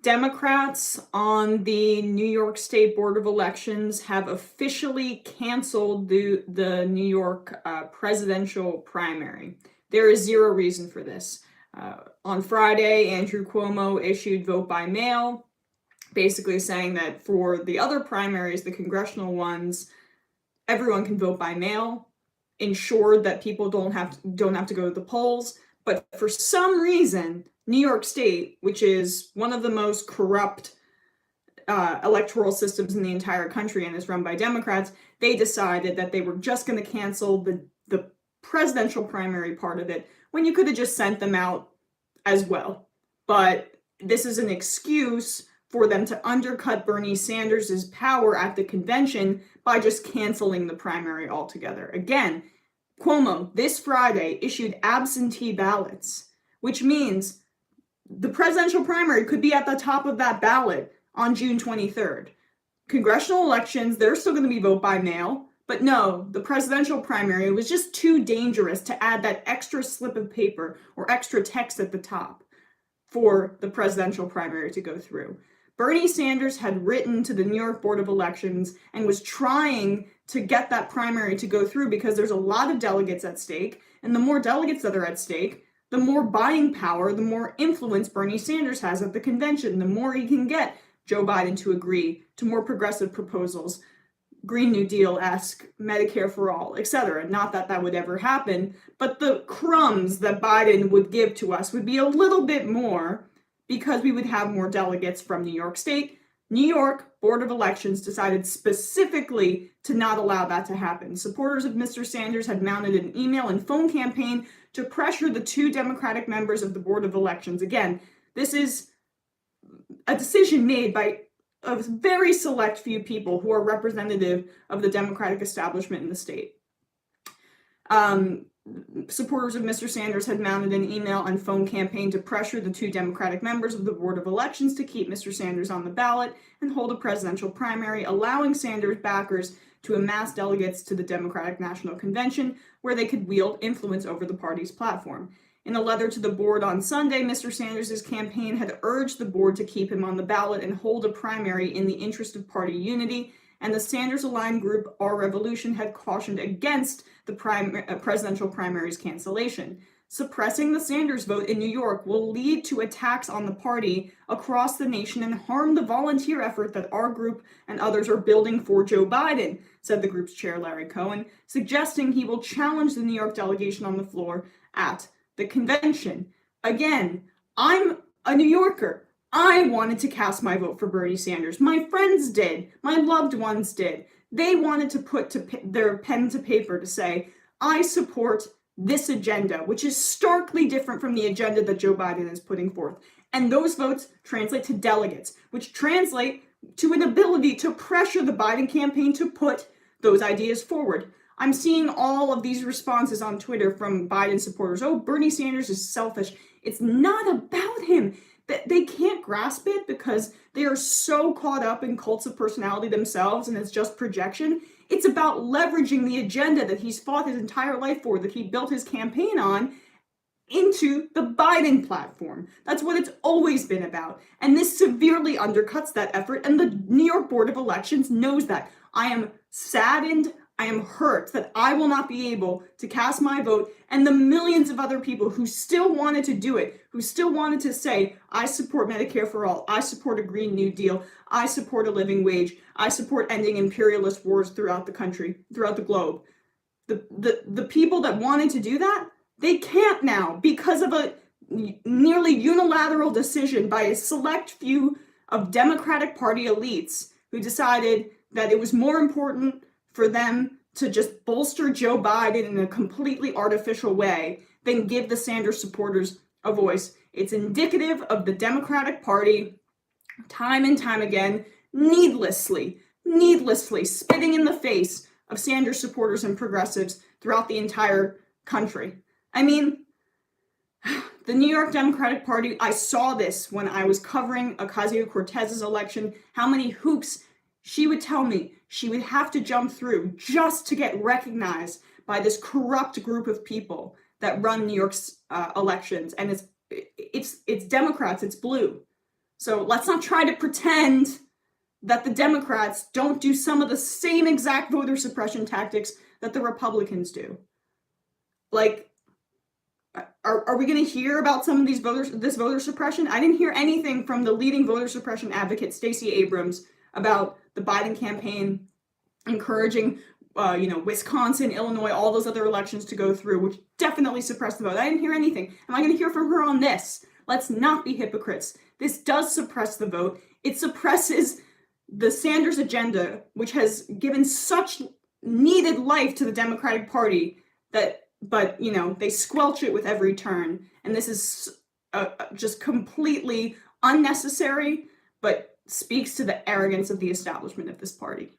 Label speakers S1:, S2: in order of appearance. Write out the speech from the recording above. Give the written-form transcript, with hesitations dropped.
S1: Democrats on the New York State Board of Elections have officially canceled the New York presidential primary. There is zero reason for this. On Friday, Andrew Cuomo issued vote by mail, basically saying that for the other primaries, the congressional ones, everyone can vote by mail, ensured that people don't have to go to the polls. But for some reason, New York State, which is one of the most corrupt electoral systems in the entire country and is run by Democrats, they decided that they were just going to cancel the presidential primary part of it, when you could have just sent them out as well. But this is an excuse for them to undercut Bernie Sanders' power at the convention by just canceling the primary altogether. Again, Cuomo, this Friday, issued absentee ballots, which means the presidential primary could be at the top of that ballot on June 23rd. Congressional elections, they're still going to be vote by mail, but no, the presidential primary was just too dangerous to add that extra slip of paper or extra text at the top for the presidential primary to go through. Bernie Sanders had written to the New York Board of Elections and was trying to get that primary to go through because there's a lot of delegates at stake, and the more delegates that are at stake, the more buying power, the more influence Bernie Sanders has at the convention, the more he can get Joe Biden to agree to more progressive proposals, Green New Deal-esque, Medicare for all, etc. Not that that would ever happen, but the crumbs that Biden would give to us would be a little bit more because we would have more delegates from New York State. New York Board of Elections decided specifically to not allow that to happen. Supporters of Mr. Sanders had mounted an email and phone campaign to pressure the two Democratic members of the Board of Elections. Again, this is a decision made by a very select few people who are representative of the Democratic establishment in the state. Supporters of Mr. Sanders had mounted an email and phone campaign to pressure the two Democratic members of the Board of Elections to keep Mr. Sanders on the ballot and hold a presidential primary, allowing Sanders backers to amass delegates to the Democratic National Convention, where they could wield influence over the party's platform. In a letter to the board on Sunday, Mr. Sanders' campaign had urged the board to keep him on the ballot and hold a primary in the interest of party unity, and the Sanders-aligned group Our Revolution had cautioned against the presidential primary's cancellation. Suppressing the Sanders vote in New York will lead to attacks on the party across the nation and harm the volunteer effort that our group and others are building for Joe Biden, said the group's chair Larry Cohen, suggesting he will challenge the New York delegation on the floor at the convention. Again, I'm a New Yorker. I wanted to cast my vote for Bernie Sanders. My friends did. My loved ones did. They wanted to put their pen to paper to say, I support this agenda, which is starkly different from the agenda that Joe Biden is putting forth. And those votes translate to delegates, which translate to an ability to pressure the Biden campaign to put those ideas forward. I'm seeing all of these responses on Twitter from Biden supporters. Oh, Bernie Sanders is selfish. It's not about him. They can't grasp it because they are so caught up in cults of personality themselves and it's just projection. It's about leveraging the agenda that he's fought his entire life for, that he built his campaign on, into the Biden platform. That's what it's always been about. And this severely undercuts that effort, and the New York Board of Elections knows that. I am saddened, I am hurt that I will not be able to cast my vote, and the millions of other people who still wanted to do it, who still wanted to say, I support Medicare for all, I support a Green New Deal, I support a living wage, I support ending imperialist wars throughout the country, throughout the globe. The people that wanted to do that, they can't now because of a nearly unilateral decision by a select few of Democratic Party elites who decided that it was more important for them to just bolster Joe Biden in a completely artificial way than give the Sanders supporters a voice. It's indicative of the Democratic Party, time and time again, needlessly spitting in the face of Sanders supporters and progressives throughout the entire country. I mean, the New York Democratic Party, I saw this when I was covering Ocasio-Cortez's election, how many hoops she would tell me she would have to jump through just to get recognized by this corrupt group of people that run New York's elections. And it's Democrats, it's blue. So let's not try to pretend that the Democrats don't do some of the same exact voter suppression tactics that the Republicans do. Like, are we going to hear about some of this voter suppression? I didn't hear anything from the leading voter suppression advocate, Stacey Abrams, about the Biden campaign encouraging, Wisconsin, Illinois, all those other elections to go through, which definitely suppressed the vote. I didn't hear anything. Am I going to hear from her on this? Let's not be hypocrites. This does suppress the vote. It suppresses the Sanders agenda, which has given such needed life to the Democratic Party but they squelch it with every turn. And this is just completely unnecessary, but speaks to the arrogance of the establishment of this party.